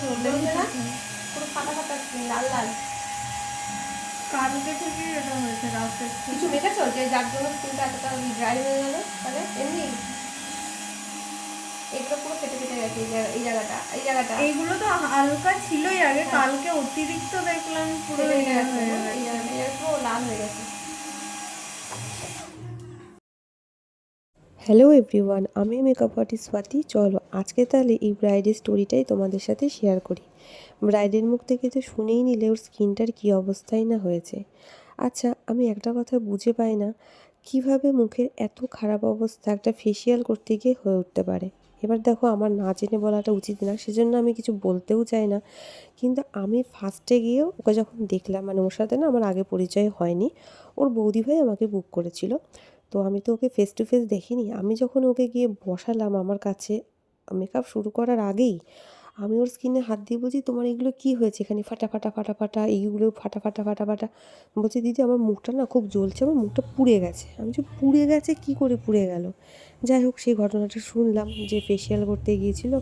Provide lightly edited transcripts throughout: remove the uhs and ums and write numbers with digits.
জ্বলছে না, পুরো ফাটা ফাটা লাল লাল। কালকে থেকে এটা হয়েছে রাতে। কিছু মেখেছো যে যার জন্য স্কিনটা এতটা ড্রাই হয়ে গেল? তাহলে এমনি এগুলো পুরো ফেটে ফেটে গেছে, এই জায়গাটা এইগুলো তো হালকা ছিলই আগে, কালকে অতিরিক্ত দেখলাম পুরো ফেটে ইয়ে গেছে, হয়ে এই গেছে। জায়গাটা পুরো লাল হয়ে গেছে। হ্যালো এভরিওয়ান, আমি মেকআপ আর্টিস্ট স্বাতি। চলো আজকে তাহলে এই ব্রাইডের স্টোরিটাই তোমাদের সাথে শেয়ার করি। ব্রাইডের মুখ থেকে তো শুনেই নিলে ওর স্কিনটার কী অবস্থাই না হয়েছে। আচ্ছা, আমি একটা কথা বুঝে পাই না, কিভাবে মুখের এত খারাপ অবস্থা একটা ফেসিয়াল করতে গিয়ে হয়ে উঠতে পারে। এবার দেখো, আমার না জেনে বলাটা উচিত না, সেজন্য আমি কিছু বলতেও চাই না। কিন্তু আমি ফার্স্টে গিয়েও ওকে যখন দেখলাম, মানে ওর সাথে না আমার আগে পরিচয় হয়নি, ওর বৌদিভাই আমাকে বুক করেছিল। তো আমি তো ওকে ফেস টু ফেস দেখিনি। আমি যখন ওকে গিয়ে বসালাম আমার কাছে মেকআপ শুরু করার আগেই, আমি ওর স্কিনে হাত দিয়ে বলছি, তোমার এগুলো কী হয়েছে এখানে, ফাটা ফাটা ফাটা ফাটা, এইগুলো ফাটা ফাটা ফাটা ফাটা। বলছি, দিদি আমার মুখটা না খুব জ্বলছে, আমার মুখটা পুড়ে গেছে। আমি যে পুড়ে গেছে, কী করে পুড়ে গেল? যাই হোক, সেই ঘটনাটা শুনলাম যে ফেসিয়াল করতে গিয়েছিল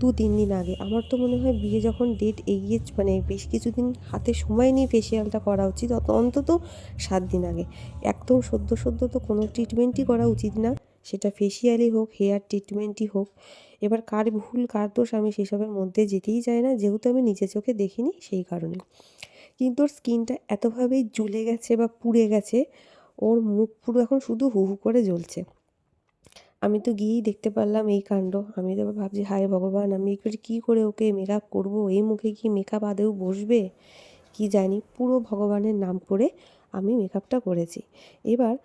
2-3 দিন আগে। আমার তো মনে হয় বিয়ে যখন ডেট এগিয়ে, মানে বেশ কিছুদিন হাতে সময় নিয়ে ফেসিয়ালটা করা উচিত, অন্তত 7 দিন আগে। একদম সদ্য সদ্য তো কোনো ট্রিটমেন্টই করা উচিত না, সেটা ফেসিয়ালই হোক, হেয়ার ট্রিটমেন্টই হোক। এবার কার ভুল কার দোষ আমি সেসবের মধ্যে যেতেই চাই না, যেহেতু আমি নিজে চোখে দেখিনি সেই কারণে। কিন্তু ওর স্কিনটা এতভাবেই জ্বলে গেছে বা পুড়ে গেছে, ওর মুখ পুরো এখন শুধু হু হু করে জ্বলছে। আমি তো গিয়েই দেখতে পারলাম এই কাণ্ড। আমি তো এবার ভাবছি, হায় ভগবান, আমি এবার কী করে ওকে মেকআপ করবো? এই মুখে কি মেকআপ আদৌ বসবে কি জানি। পুরো ভগবানের নাম করে আমি মেকআপটা করেছি। এবার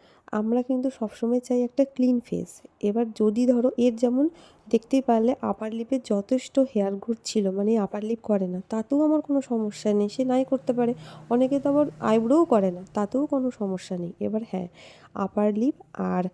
আমরা কিন্তু সবসময় চাই একটা ক্লিন ফেস। এবার যদি ধরো এর যেমন দেখতেই পারলে আপার লিপের যথেষ্ট হেয়ার গ্রোথ ছিল, মানে আপার লিপ করে না, তাতেও আমার কোনো সমস্যা নেই, সে নাই করতে পারে। অনেকে তো আবার আইব্রোও করে না, তাতেও কোনো সমস্যা নেই। এবার হ্যাঁ, আপার লিপ আর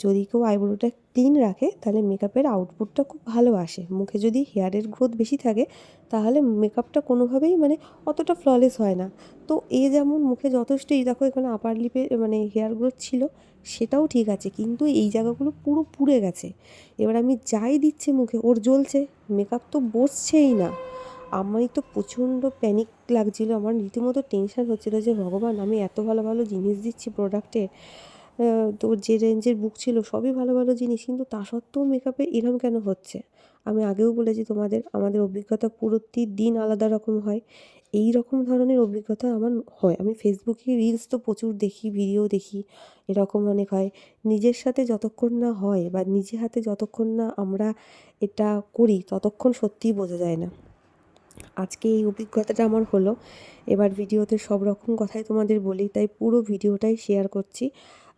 যদি কেউ আইব্রোটা ক্লিন রাখে তাহলে মেকআপের আউটপুটটা খুব ভালো আসে। মুখে যদি হেয়ারের গ্রোথ বেশি থাকে তাহলে মেকআপটা কোনোভাবেই মানে অতটা ফ্ললেস হয় না। তো এ যেমন মুখে যথেষ্ট, এই দেখো এখানে আপার লিপে মানে হেয়ার গ্রোথ ছিল, সেটাও ঠিক আছে, কিন্তু এই জায়গাগুলো পুরো পুড়ে গেছে। এবার আমি যাই দিচ্ছি মুখে ওর জ্বলছে, মেকআপ তো বসছেই না। আমি তো প্রচণ্ড প্যানিক লাগছিল, আমার রীতিমতো টেনশন হচ্ছিলো যে ভগবান, আমি এত ভালো ভালো জিনিস দিচ্ছি প্রোডাক্টে, তো যে রেঞ্জের বুক ছিল সবই ভালো ভালো জিনিস, কিন্তু তা সত্ত্বেও মেকআপে এরম কেন হচ্ছে? আমি আগেও বলেছি তোমাদের, আমাদের অভিজ্ঞতা প্রতিদিন আলাদা রকম হয়। এই রকম ধরনের অভিজ্ঞতা আমার হয়। আমি ফেসবুকে রিলস তো প্রচুর দেখি, ভিডিও দেখি, এরকম অনেক হয়। নিজের সাথে যতক্ষণ না হয় বা নিজে হাতে যতক্ষণ না আমরা এটা করি, ততক্ষণ সত্যিই বোঝা যায় না। আজকে এই অভিজ্ঞতাটা আমার হলো। এবার ভিডিওতে সব রকম কথাই তোমাদের বলি, তাই পুরো ভিডিওটাই শেয়ার করছি।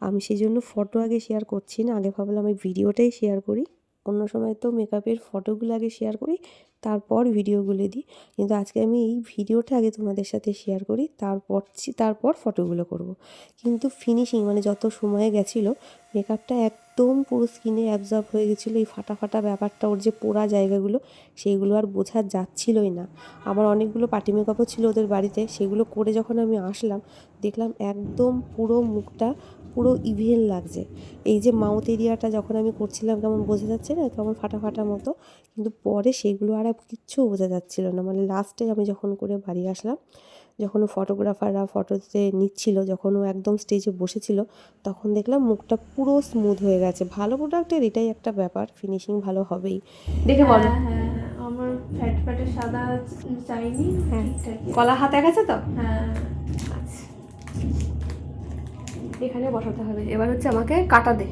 আমি সেই জন্য ফটো আগে শেয়ার করছি না, আগে ভাবলাম আমি ভিডিওটাই শেয়ার করি। অন্য সময় তো মেকআপের ফটোগুলো আগে শেয়ার করি, তারপর ভিডিওগুলো দিই। কিন্তু আজকে আমি এই ভিডিওটা আগে তোমাদের সাথে শেয়ার করি, তারপর ফটোগুলো করব। কিন্তু ফিনিশিং, মানে যত সময় গেছিলো, মেকআপটা একদম পুরো স্কিনে অ্যাবজর্ব হয়ে গেছিলো। এই ফাটা ফাটা ব্যাপারটা, ওর যে পোড়া জায়গাগুলো, সেইগুলো আর বোঝা যাচ্ছিলই না। আমার অনেকগুলো পার্টি মেকআপও ছিল ওদের বাড়িতে, সেগুলো করে যখন আমি আসলাম দেখলাম একদম পুরো মুখটা পুরো ইভেন লাগছে। এই যে মাউথ এরিয়াটা যখন আমি করছিলাম কেমন বোঝা যাচ্ছে না, কেমন ফাটা ফাটা মতো, কিন্তু পরে সেগুলো আর কিচ্ছু বোঝা যাচ্ছিল না। মানে লাস্টে আমি যখন করে বাড়ি আসলাম, যখন ফটোগ্রাফাররা ফটোতে নিচ্ছিল, যখন ও একদম স্টেজে বসেছিল, তখন দেখলাম মুখটা পুরো স্মুথ হয়ে গেছে। ভালো প্রোডাক্টের এটাই একটা ব্যাপার, ফিনিশিং ভালো হবেই। দেখে বলো। হ্যাঁ, আমার ফ্যাট ফ্যাটে সাদা চাইনি, হ্যাঁ, ঠিকঠাকই। কলা হাতে গেছে তো। হ্যাঁ, আচ্ছা, এখানে বসাতে হবে। এবার হচ্ছে আমাকে কাটা দে।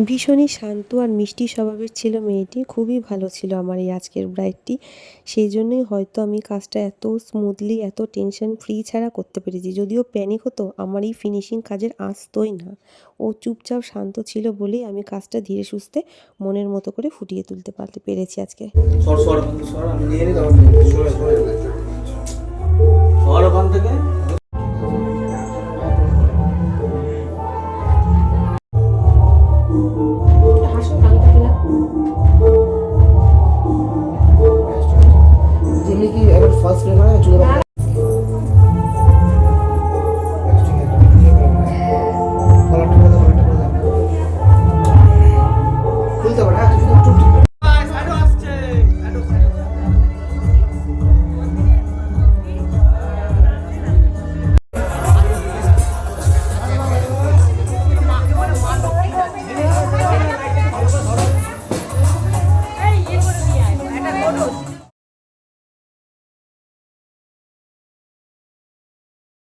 ভীষণই শান্ত আর মিষ্টি স্বভাবের ছিল মেয়েটি, খুবই ভালো ছিল আমার এই আজকের ব্রাইডটি। সেই জন্যই হয়তো আমি কাজটা এত স্মুথলি, এত টেনশন ফ্রি ছাড়া করতে পেরেছি। যদিও প্যানিক হতো, আমার এই ফিনিশিং কাজের আসতোই না। ও চুপচাপ শান্ত ছিল বলেই আমি কাজটা ধীরে সুস্থে মনের মতো করে ফুটিয়ে তুলতে পেরেছি আজকে। সর সর সর, আমি নিয়ে নিই তখন। সর ওখান থেকে।